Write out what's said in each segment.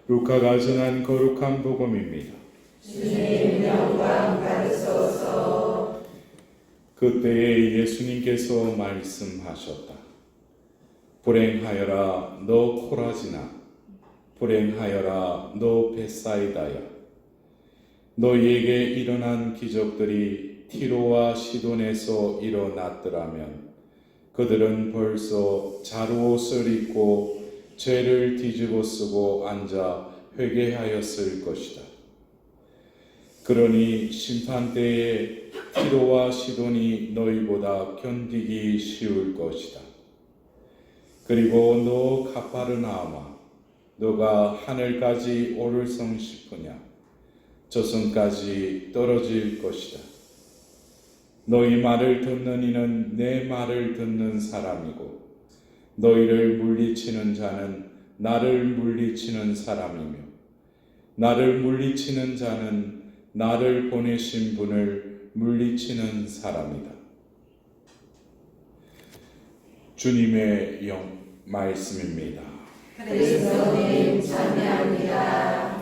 루카가 전한 거룩한 복음입니다. 주님 영광 받으소서. 그때에 예수님께서 말씀하셨다. 불행하여라 너 코라지나, 불행하여라 너 벳사이다야. 너희에게 일어난 기적들이 티로와 시돈에서 일어났더라면 그들은 벌써 자루옷을 입고 죄를 뒤집어 쓰고 앉아 회개하였을 것이다. 그러니 심판때에 티로와 시돈이 너희보다 견디기 쉬울 것이다. 그리고 너 가파르나움아, 너가 하늘까지 오를성 싶으냐? 저승까지 떨어질 것이다. 너희 말을 듣는 이는 내 말을 듣는 사람이고 너희를 물리치는 자는 나를 물리치는 사람이며 나를 물리치는 자는 나를 보내신 분을 물리치는 사람이다. 주님의 말씀입니다. 그리스도님 찬양합니다.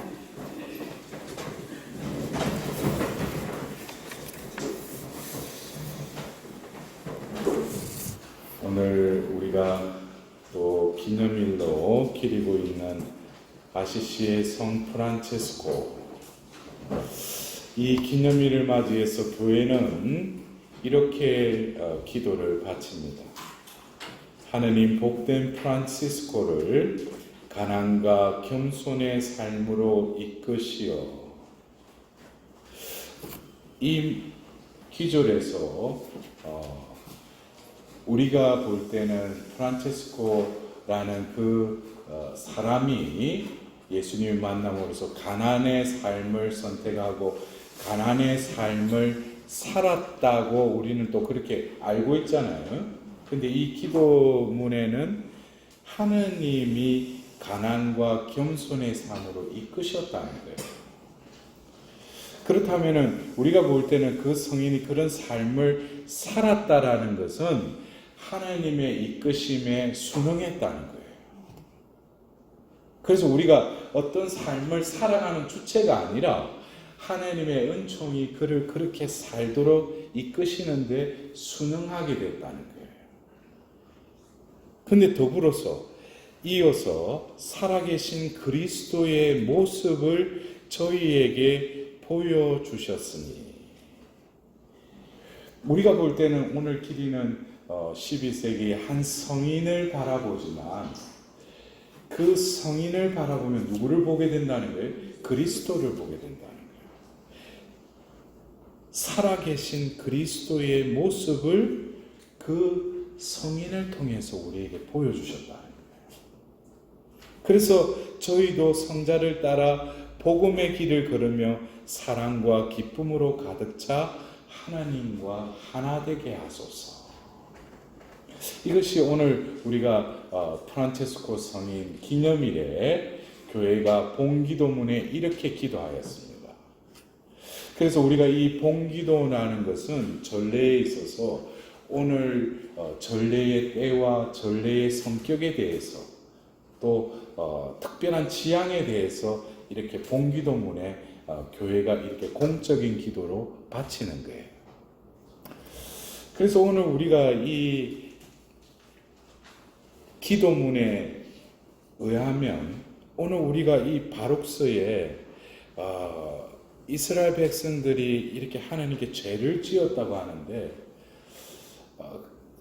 오늘 우리가 또 기념일로 기리고 있는 아시시의 성 프란체스코, 이 기념일을 맞이해서 교회는 이렇게 기도를 바칩니다. 하느님, 복된 프란치스코를 가난과 겸손의 삶으로 이끄시어. 이 기절에서 우리가 볼 때는 프란체스코라는 사람이 예수님을 만남으로써 가난의 삶을 선택하고 가난의 삶을 살았다고 우리는 또 그렇게 알고 있잖아요. 근데 이 기도문에는 하느님이 가난과 겸손의 삶으로 이끄셨다는 거예요. 그렇다면 우리가 볼 때는 그 성인이 그런 삶을 살았다라는 것은 하나님의 이끄심에 순응했다는 거예요. 그래서 우리가 어떤 삶을 살아가는 주체가 아니라 하나님의 은총이 그를 그렇게 살도록 이끄시는데 순응하게 됐다는 거예요. 근데 더불어서 이어서 살아계신 그리스도의 모습을 저희에게 보여주셨으니, 우리가 볼 때는 오늘 기리는 12세기 한 성인을 바라보지만 그 성인을 바라보면 누구를 보게 된다는 거예요? 그리스도를 보게 된다는 거예요. 살아계신 그리스도의 모습을 그 성인을 통해서 우리에게 보여주셨다는 거예요. 그래서 저희도 성자를 따라 복음의 길을 걸으며 사랑과 기쁨으로 가득 차 하나님과 하나 되게 하소서. 이것이 오늘 우리가 프란체스코 성인 기념일에 교회가 봉기도문에 이렇게 기도하였습니다. 그래서 우리가 이 봉기도라는 것은 전례에 있어서 오늘 전례의 때와 전례의 성격에 대해서 또 특별한 지향에 대해서 이렇게 봉기도문에 교회가 이렇게 공적인 기도로 바치는 거예요. 그래서 오늘 우리가 이 기도문에 의하면 오늘 우리가 이 바룩서에 이스라엘 백성들이 이렇게 하나님께 죄를 지었다고 하는데,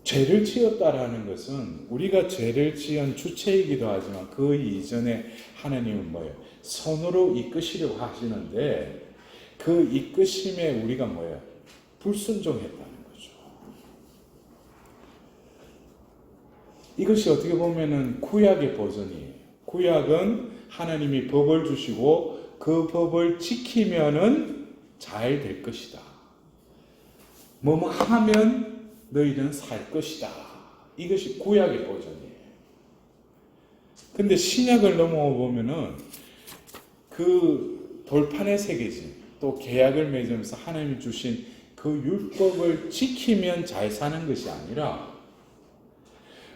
죄를 지었다라는 것은 우리가 죄를 지은 주체이기도 하지만 그 이전에 하나님은 뭐예요? 선으로 이끄시려고 하시는데 그 이끄심에 우리가 뭐예요? 불순종했다는 거죠. 이것이 어떻게 보면은 구약의 버전이에요. 구약은 하나님이 법을 주시고 그 법을 지키면은 잘 될 것이다. 뭐뭐 하면 너희는 살 것이다. 이것이 구약의 버전이에요. 근데 신약을 넘어가 보면은 그 돌판의 세계지, 또 계약을 맺으면서 하나님이 주신 그 율법을 지키면 잘 사는 것이 아니라,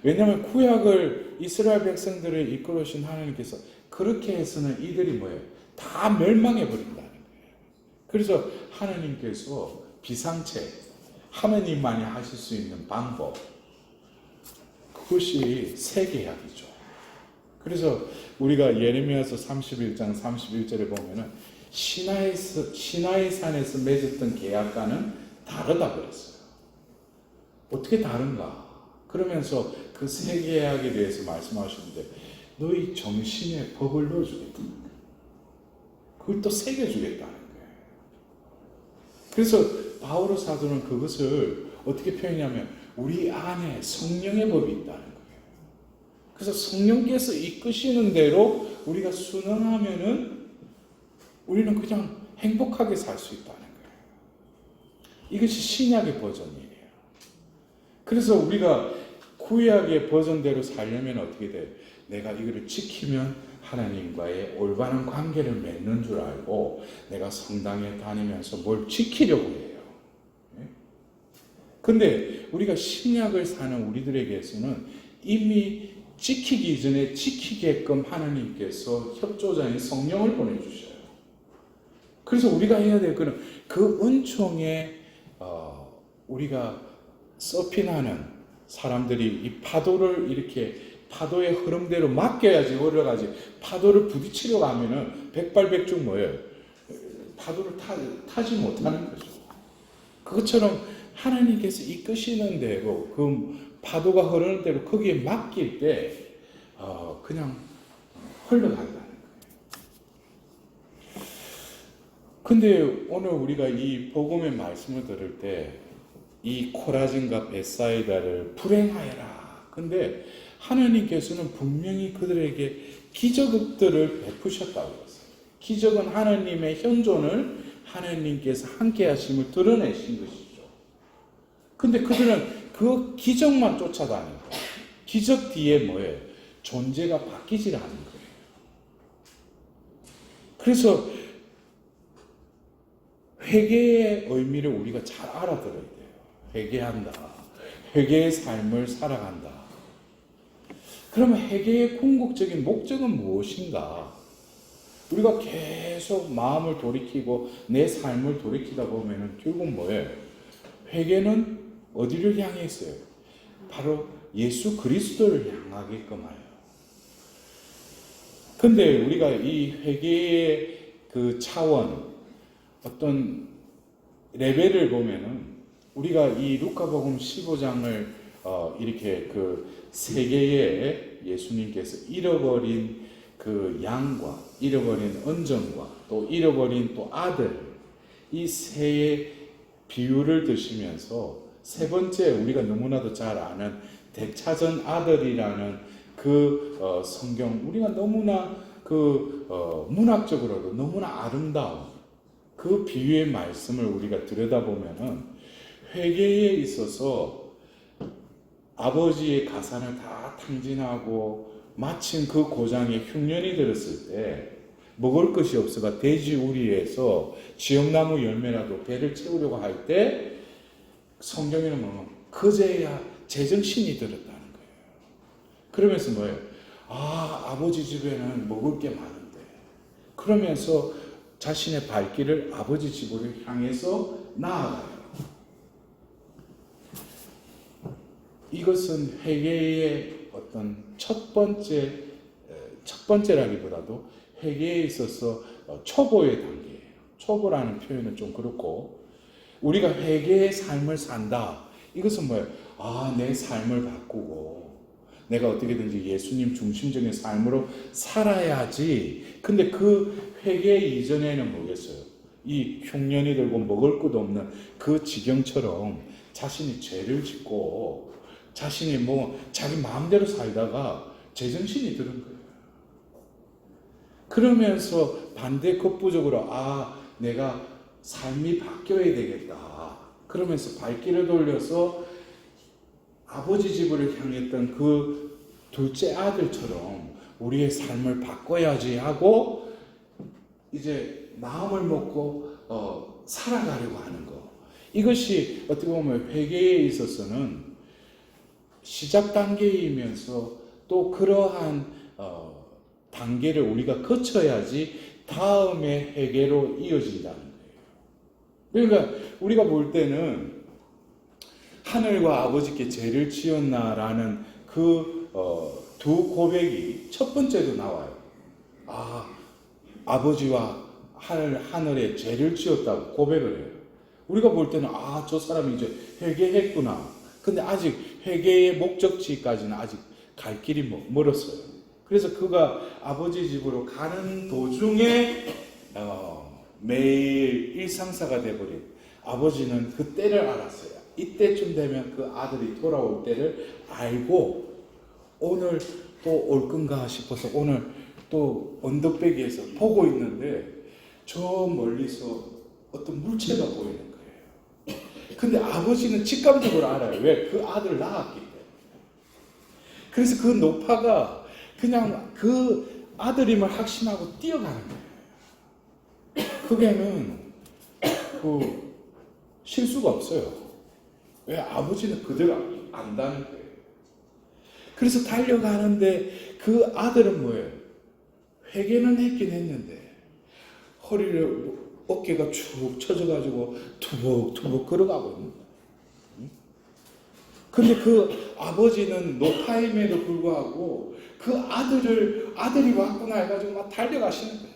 왜냐하면 구약을 이스라엘 백성들을 이끌으신 하나님께서 그렇게 해서는 이들이 뭐예요? 다 멸망해 버린다는 거예요. 그래서 하나님께서 비상책, 하나님만이 하실 수 있는 방법, 그것이 세계약이죠. 그래서 우리가 예레미야서 31장 31절에 보면은 시나이 산에서 맺었던 계약과는 다르다 그랬어요. 어떻게 다른가? 그러면서 그 새 계약에 대해서 말씀하시는데 너희 정신에 법을 넣어주겠다. 그걸 또 새겨주겠다는 거예요. 그래서 바오로 사도는 그것을 어떻게 표현하냐면 우리 안에 성령의 법이 있다는 거예요. 그래서 성령께서 이끄시는 대로 우리가 순응하면은 우리는 그냥 행복하게 살 수 있다는 거예요. 이것이 신약의 버전이에요. 그래서 우리가 구약의 버전대로 살려면 어떻게 돼요? 내가 이거를 지키면 하나님과의 올바른 관계를 맺는 줄 알고 내가 성당에 다니면서 뭘 지키려고 해요. 근데 우리가 신약을 사는 우리들에게서는 이미 지키기 전에 지키게끔 하나님께서 협조자인 성령을 보내주셔요. 그래서 우리가 해야 될 거는 그 은총에 우리가 서핑하는 사람들이 이 파도를 이렇게 파도의 흐름대로 맡겨야지 올라가지 파도를 부딪히려고 하면은 백발백중 뭐예요? 파도를 타지 못하는 거죠. 그것처럼 하나님께서 이끄시는 대로 그 파도가 흐르는 대로 거기에 맡길 때 그냥 흘러간다는 거예요. 근데 오늘 우리가 이 복음의 말씀을 들을 때 이 코라진과 벳사이다를 불행하여라. 근데 하나님께서는 분명히 그들에게 기적들을 베푸셨다고 했어요. 기적은 하나님의 현존을 하나님께서 함께 하심을 드러내신 것이죠. 근데 그들은 그 기적만 쫓아다니고 기적 뒤에 뭐예요? 존재가 바뀌질 않는 거예요. 그래서 회개의 의미를 우리가 잘 알아들어야 돼요. 회개한다. 회개의 삶을 살아간다. 그러면 회개의 궁극적인 목적은 무엇인가? 우리가 계속 마음을 돌이키고 내 삶을 돌이키다 보면 결국 뭐예요? 회개는 어디를 향해 있어요? 바로 예수 그리스도를 향하게끔 하여. 근데 우리가 이 회개의 그 차원, 어떤 레벨을 보면은 우리가 이 루카복음 15장을 이렇게 그 세계에 예수님께서 잃어버린 그 양과 잃어버린 언정과 또 잃어버린 또 아들 이 세 비유를 드시면서 세 번째 우리가 너무나도 잘 아는 되찾은 아들이라는 그 성경 우리가 너무나 그 문학적으로도 너무나 아름다운 그 비유의 말씀을 우리가 들여다보면은 회개에 있어서 아버지의 가산을 다 탕진하고 마침 그 고장에 흉년이 들었을 때 먹을 것이 없어가 돼지 우리에서 지역나무 열매라도 배를 채우려고 할 때 성경에는 뭐냐면 그제야 제정신이 들었다는 거예요. 그러면서 뭐예요? 아버지 집에는 먹을 게 많은데 그러면서 자신의 발길을 아버지 집으로 향해서 나아가요. 이것은 회개의 어떤 첫 번째라기보다도 회개에 있어서 초보의 단계예요. 초보라는 표현은 좀 그렇고 우리가 회개의 삶을 산다. 이것은 뭐예요? 내 삶을 바꾸고 내가 어떻게든지 예수님 중심적인 삶으로 살아야지. 근데 그 회개 이전에는 뭐겠어요? 이 흉년이 들고 먹을 것도 없는 그 지경처럼 자신이 죄를 짓고 자신이 자기 마음대로 살다가 제정신이 드는 거예요. 그러면서 반대 급부적으로 내가 삶이 바뀌어야 되겠다. 그러면서 발길을 돌려서 아버지 집을 향했던 그 둘째 아들처럼 우리의 삶을 바꿔야지 하고 이제 마음을 먹고 살아가려고 하는 거. 이것이 어떻게 보면 회개에 있어서는 시작 단계이면서 또 그러한 단계를 우리가 거쳐야지 다음에 회개로 이어진다는 거예요. 그러니까 우리가 볼 때는 하늘과 아버지께 죄를 지었나라는 그 두 고백이 첫 번째도 나와요. 아버지와 하늘에 죄를 지었다고 고백을 해요. 우리가 볼 때는 저 사람이 이제 회개했구나. 근데 아직 회개의 목적지까지는 아직 갈 길이 멀었어요. 그래서 그가 아버지 집으로 가는 도중에 매일 일상사가 돼버린 아버지는 그 때를 알았어요. 이때쯤 되면 그 아들이 돌아올 때를 알고 오늘 또 올 건가 싶어서 오늘 또 언덕배기에서 보고 있는데 저 멀리서 어떤 물체가 보이는 거예요. 근데 아버지는 직감적으로 알아요. 왜? 그 아들을 낳았기 때문에. 그래서 그 노파가 그냥 그 아들임을 확신하고 뛰어가는 거예요. 그게는 실수가 없어요. 왜? 아버지는 그대로 안다는 거예요. 그래서 달려가는데 그 아들은 뭐예요? 회개는 했긴 했는데 허리를 어깨가 축 처져가지고 투벅투벅 걸어가고 있는 거예요. 근데 그 아버지는 노파임에도 불구하고 그 아들이 왔구나 해가지고 막 달려가시는 거예요.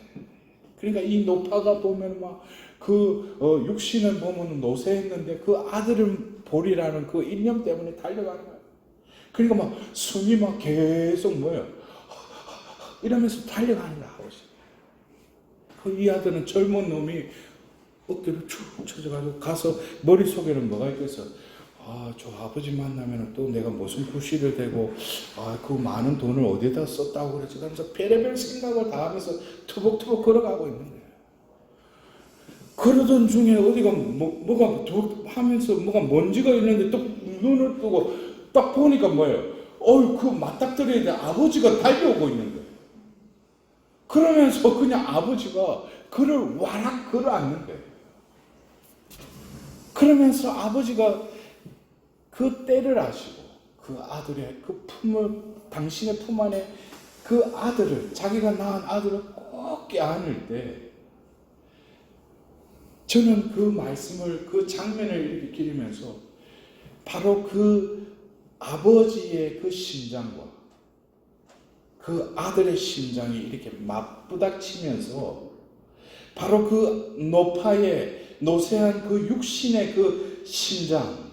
그러니까 이 노파가 보면 육신을 보면 노쇠했는데 그 아들을 보리라는 그 인념 때문에 달려가는 거예요. 그러니까 막 숨이 막 계속 이러면서 달려가는 거야, 아버지. 이 아들은 젊은 놈이 어깨를 축 쳐져가지고 가서 머릿속에는 뭐가 있겠어? 저 아버지 만나면 또 내가 무슨 구실을 대고, 그 많은 돈을 어디에다 썼다고 그러지? 하면서 별의별 생각을 다 하면서 투벅투벅 걸어가고 있는 거예요. 그러던 중에 어디가 뭐가 하면서 뭐가 먼지가 있는데 또 눈을 뜨고 딱 보니까 뭐예요? 그 맞닥뜨려야 돼. 아버지가 달려오고 있는 거예요. 그러면서 그냥 아버지가 그를 와락 걸어앉는 거예요. 그러면서 아버지가 그 때를 아시고 그 아들의 그 당신의 품 안에 그 아들을, 자기가 낳은 아들을 꼭 껴안을 때 저는 그 말씀을, 그 장면을 이렇게 기리면서 바로 그 아버지의 그 심장과 그 아들의 심장이 이렇게 맞부닥치면서 바로 그 노파의 노쇠한 그 육신의 그 심장,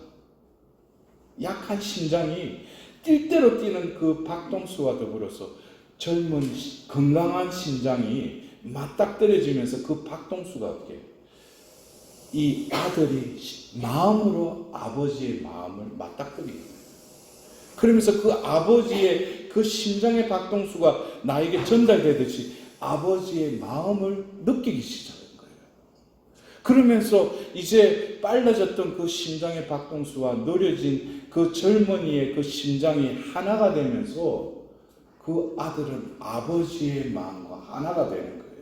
약한 심장이 뛸 대로 뛰는 그 박동수와 더불어서 젊은 건강한 심장이 맞닥뜨려지면서 그 박동수가 어떻게 이 아들이 마음으로 아버지의 마음을 맞닥뜨리는 거예요. 그러면서 그 아버지의 그 심장의 박동수가 나에게 전달되듯이 아버지의 마음을 느끼기 시작한 거예요. 그러면서 이제 빨라졌던 그 심장의 박동수와 느려진 그 젊은이의 그 심장이 하나가 되면서 그 아들은 아버지의 마음과 하나가 되는 거예요.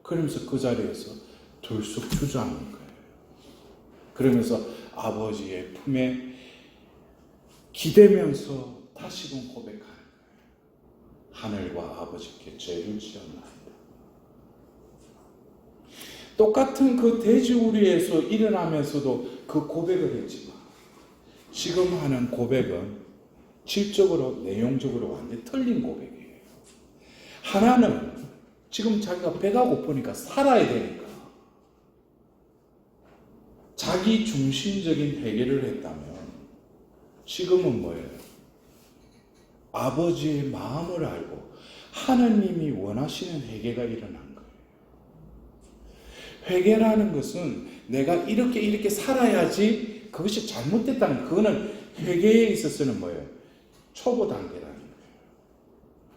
그러면서 그 자리에서 들쑥 주저앉는 거예요. 그러면서 아버지의 품에 기대면서 다시금 고백하는 거예요. 하늘과 아버지께 죄를 지었나이다. 똑같은 그 돼지우리에서 일어나면서도 그 고백을 했지만 지금 하는 고백은 질적으로 내용적으로 완전히 틀린 고백이에요. 하나는 지금 자기가 배가 고프니까 살아야 되니까 자기 중심적인 회개를 했다면 지금은 뭐예요? 아버지의 마음을 알고 하나님이 원하시는 회개가 일어난 거예요. 회개라는 것은 내가 이렇게 살아야지 그것이 잘못됐다는, 그거는 회개에 있어서는 뭐예요? 초보 단계라는 거예요.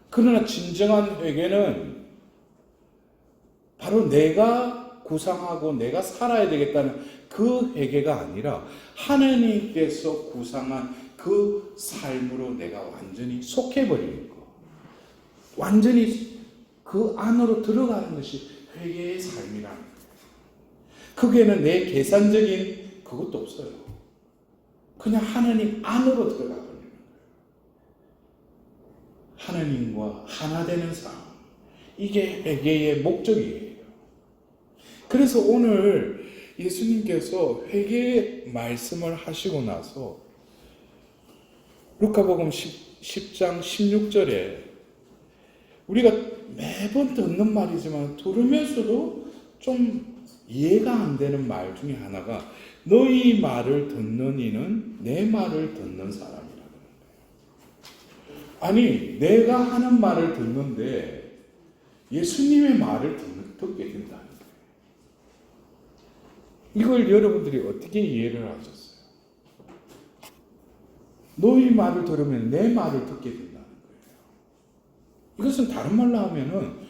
그러나 진정한 회개는 바로 내가 구상하고 내가 살아야 되겠다는 그 회개가 아니라 하나님께서 구상한 그 삶으로 내가 완전히 속해버리는 거, 완전히 그 안으로 들어가는 것이 회개의 삶이라는 거예요. 거기에는 내 계산적인 그것도 없어요. 그냥 하나님 안으로 들어가 버리는 거예요. 하나님과 하나 되는 삶. 이게 회개의 목적이에요. 그래서 오늘 예수님께서 회개의 말씀을 하시고 나서 루카복음 10장 16절에 우리가 매번 듣는 말이지만 들으면서도 좀 이해가 안 되는 말 중에 하나가 너희 말을 듣는 이는 내 말을 듣는 사람이라는 거예요. 아니 내가 하는 말을 듣는데 예수님의 말을 듣게 된다는 거예요. 이걸 여러분들이 어떻게 이해를 하셨어요? 너희 말을 들으면 내 말을 듣게 된다는 거예요. 이것은 다른 말로 하면은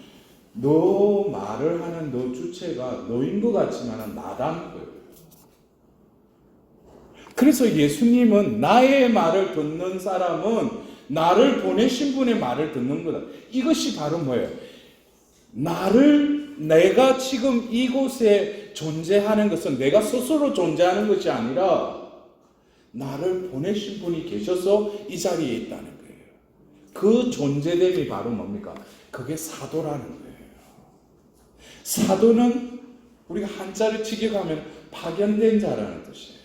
너 말을 하는 너 주체가 너인 것 같지만 나다는 거예요. 그래서 예수님은 나의 말을 듣는 사람은 나를 보내신 분의 말을 듣는 거다. 이것이 바로 뭐예요? 내가 지금 이곳에 존재하는 것은 내가 스스로 존재하는 것이 아니라 나를 보내신 분이 계셔서 이 자리에 있다는 거예요. 그 존재됨이 바로 뭡니까? 그게 사도라는 거예요. 사도는 우리가 한자를 직역하면 파견된 자라는 뜻이에요.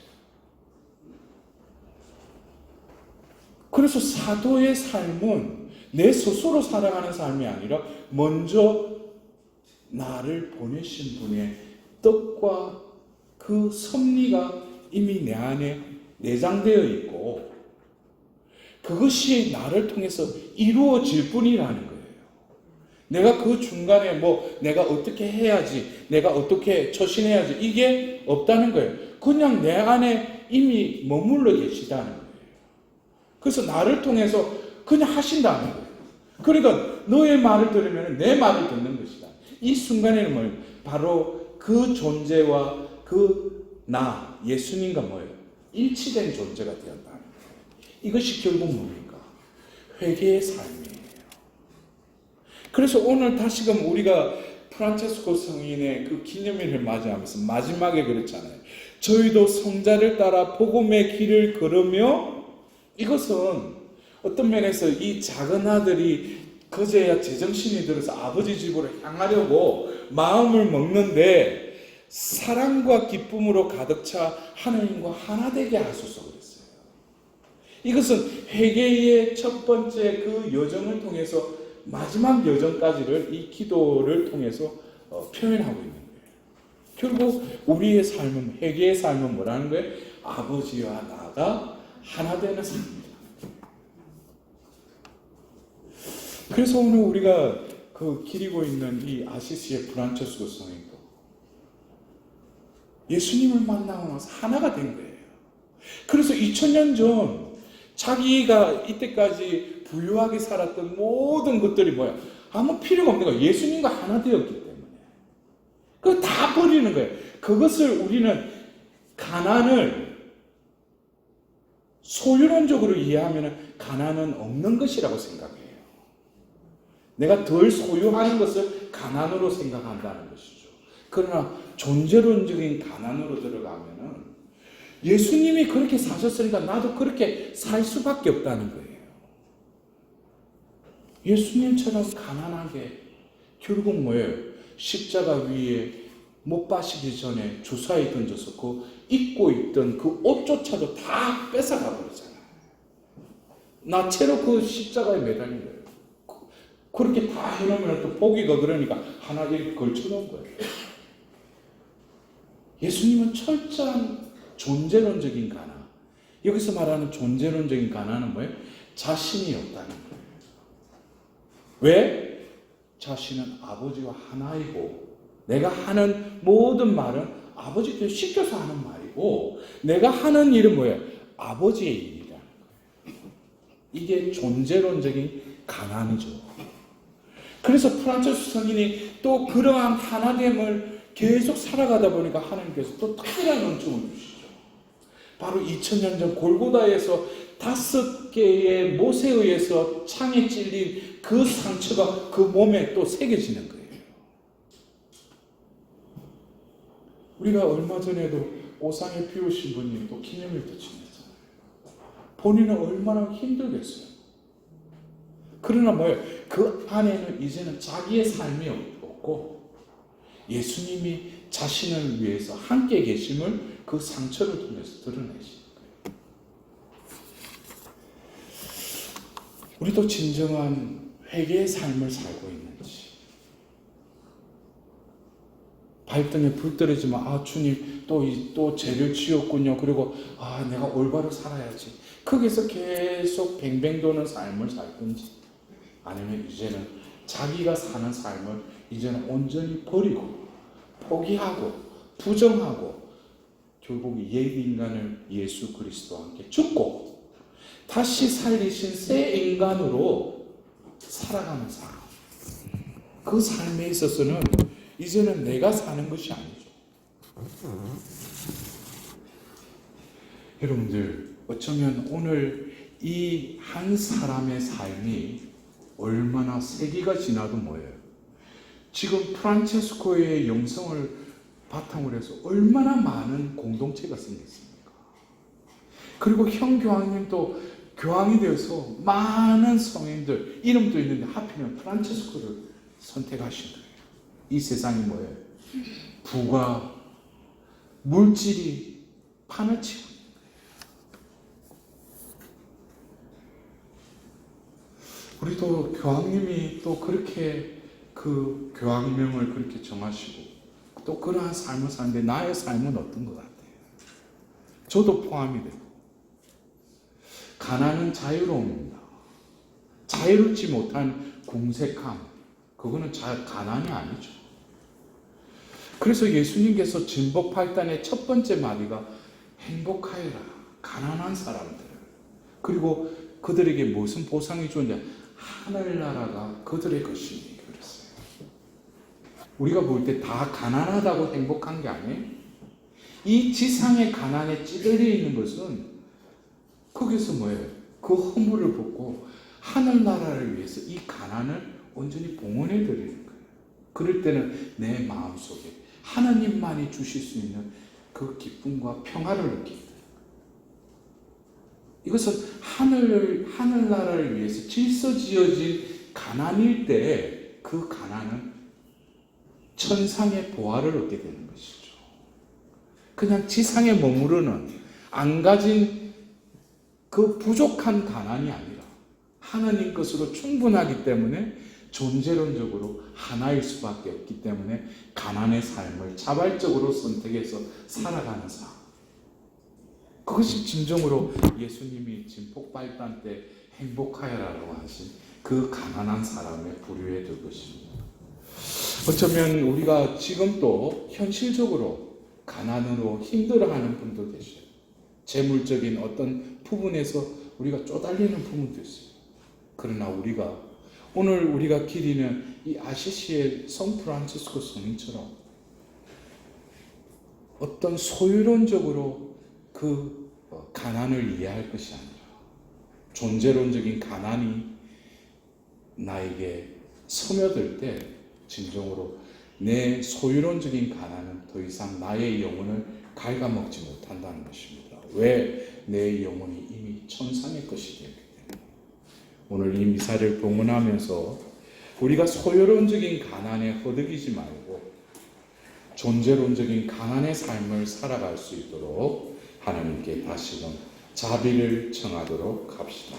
그래서 사도의 삶은 내 스스로 살아가는 삶이 아니라 먼저 나를 보내신 분의 뜻과 그 섭리가 이미 내 안에 내장되어 있고 그것이 나를 통해서 이루어질 뿐이라는 거예요. 내가 그 중간에 내가 어떻게 해야지, 내가 어떻게 처신해야지 이게 없다는 거예요. 그냥 내 안에 이미 머물러 계시다는 거예요. 그래서 나를 통해서 그냥 하신다는 거예요. 그러니까 너의 말을 들으면 내 말을 듣는 것이다. 이 순간에는 뭐예요? 바로 그 존재와 그 나, 예수님과 뭐예요? 일치된 존재가 되었다는 거예요. 이것이 결국 뭡니까? 회개의 삶이에요. 그래서 오늘 다시금 우리가 프란체스코 성인의 그 기념일을 맞이하면서 마지막에 그랬잖아요. 저희도 성자를 따라 복음의 길을 걸으며 이것은 어떤 면에서 이 작은 아들이 그제야 제정신이 들어서 아버지 집으로 향하려고 마음을 먹는데 사랑과 기쁨으로 가득 차 하나님과 하나 되게 하소서 그랬어요. 이것은 회개의 첫 번째 그 여정을 통해서 마지막 여정까지를 이 기도를 통해서 표현하고 있는 거예요. 결국 우리의 삶은, 회개의 삶은 뭐라는 거예요? 아버지와 나가 하나 되는 삶입니다. 그래서 오늘 우리가 그 기리고 있는 이 아시시의 프란체스코 성인도 예수님을 만나고 나서 하나가 된 거예요. 그래서 2000년 전 자기가 이때까지 부유하게 살았던 모든 것들이 뭐야? 아무 필요가 없는 거예요. 예수님과 하나 되었기 때문에. 그거 다 버리는 거예요. 그것을 우리는 가난을 소유론적으로 이해하면 가난은 없는 것이라고 생각해요. 내가 덜 소유하는 것을 가난으로 생각한다는 것이죠. 그러나 존재론적인 가난으로 들어가면은 예수님이 그렇게 사셨으니까 나도 그렇게 살 수밖에 없다는 거예요. 예수님처럼 가난하게 결국 뭐예요? 십자가 위에 못 박히기 전에 주사위 던져서 그 입고 있던 그 옷조차도 다 뺏어가 버리잖아요. 나체로 그 십자가에 매달린 거예요. 그렇게 다 해놓으면 또 보기가 그러니까 하나 이렇게 걸쳐놓은 거예요. 예수님은 철저한 존재론적인 가난. 여기서 말하는 존재론적인 가난은 뭐예요? 자신이 없다는 거예요. 왜? 자신은 아버지와 하나이고 내가 하는 모든 말은 아버지께 시켜서 하는 말이고 내가 하는 일은 뭐예요? 아버지의 일이라는 거예요. 이게 존재론적인 가난이죠. 그래서 프란체스코 성인이 또 그러한 하나됨을 계속 살아가다 보니까 하나님께서 또 특별한 은총을 주시죠. 바로 2000년 전 골고다에서 5개의 못에 의해서 창에 찔린 그 상처가 그 몸에 또 새겨지는 거예요. 우리가 얼마 전에도 오상에 피우신 분이 또 기념일도 지냈잖아요. 본인은 얼마나 힘들겠어요. 그러나 뭐예요? 그 안에는 이제는 자기의 삶이 없고 예수님이 자신을 위해서 함께 계심을 그 상처를 통해서 드러내시는 거예요. 우리도 진정한 회개의 삶을 살고 있는지, 발등에 불 떨어지면 주님 또 죄를 지었군요. 그리고 내가 올바로 살아야지. 거기서 계속 뱅뱅 도는 삶을 살 건지, 아니면 이제는 자기가 사는 삶을 이제는 온전히 버리고 포기하고 부정하고 결국 옛 인간을 예수 그리스도와 함께 죽고 다시 살리신 새 인간으로 살아가는 삶. 그 삶에 있어서는 이제는 내가 사는 것이 아니죠. 여러분들, 어쩌면 오늘 이 한 사람의 삶이 얼마나 세기가 지나도 뭐예요? 지금 프란체스코의 영성을 바탕으로 해서 얼마나 많은 공동체가 생겼습니까? 그리고 형 교황님도 교황이 되어서 많은 성인들, 이름도 있는데 하필이면 프란체스코를 선택하신 거예요. 이 세상이 뭐예요? 부가, 물질이 판을 치고 있는 거예요. 우리도 교황님이 또 그렇게 그 교황명을 그렇게 정하시고 또 그러한 삶을 사는데 나의 삶은 어떤 것 같아요? 저도 포함이 되고, 가난은 자유로움입니다. 자유롭지 못한 궁색함, 그거는 가난이 아니죠. 그래서 예수님께서 진복 8단의 첫 번째 마디가 행복하여라, 가난한 사람들. 그리고 그들에게 무슨 보상이 주느냐? 하늘나라가 그들의 것이니 그랬어요. 우리가 볼 때 다 가난하다고 행복한 게 아니에요. 이 지상의 가난에 찌들려 있는 것은 거기서 뭐예요? 그 허물을 벗고 하늘나라를 위해서 이 가난을 온전히 봉헌해 드리는 거예요. 그럴 때는 내 마음속에 하나님만이 주실 수 있는 그 기쁨과 평화를 느끼게 돼요. 이것은 하늘나라를 위해서 질서 지어진 가난일 때 그 가난은 천상의 보화를 얻게 되는 것이죠. 그냥 지상에 머무르는 안 가진 그 부족한 가난이 아니라 하나님 것으로 충분하기 때문에 존재론적으로 하나일 수밖에 없기 때문에 가난의 삶을 자발적으로 선택해서 살아가는 삶. 그것이 진정으로 예수님이 진폭발단 때 행복하여라고 하신 그 가난한 사람의 부류에 들 것입니다. 어쩌면 우리가 지금 또 현실적으로 가난으로 힘들어하는 분도 계셔요. 재물적인 어떤 부분에서 우리가 쪼달리는 부분도 있어요. 그러나 오늘 우리가 기리는 이 아시시의 성 프란치스코 성인처럼 어떤 소유론적으로 그 가난을 이해할 것이 아니라 존재론적인 가난이 나에게 스며들 때 진정으로 내 소유론적인 가난은 더 이상 나의 영혼을 갉아먹지 못한다는 것입니다. 왜? 내 영혼이 이미 천상의 것이 되기 때문에. 오늘 이 미사를 봉헌하면서 우리가 소유론적인 가난에 허덕이지 말고 존재론적인 가난의 삶을 살아갈 수 있도록 하나님께 다시금 자비를 청하도록 합시다.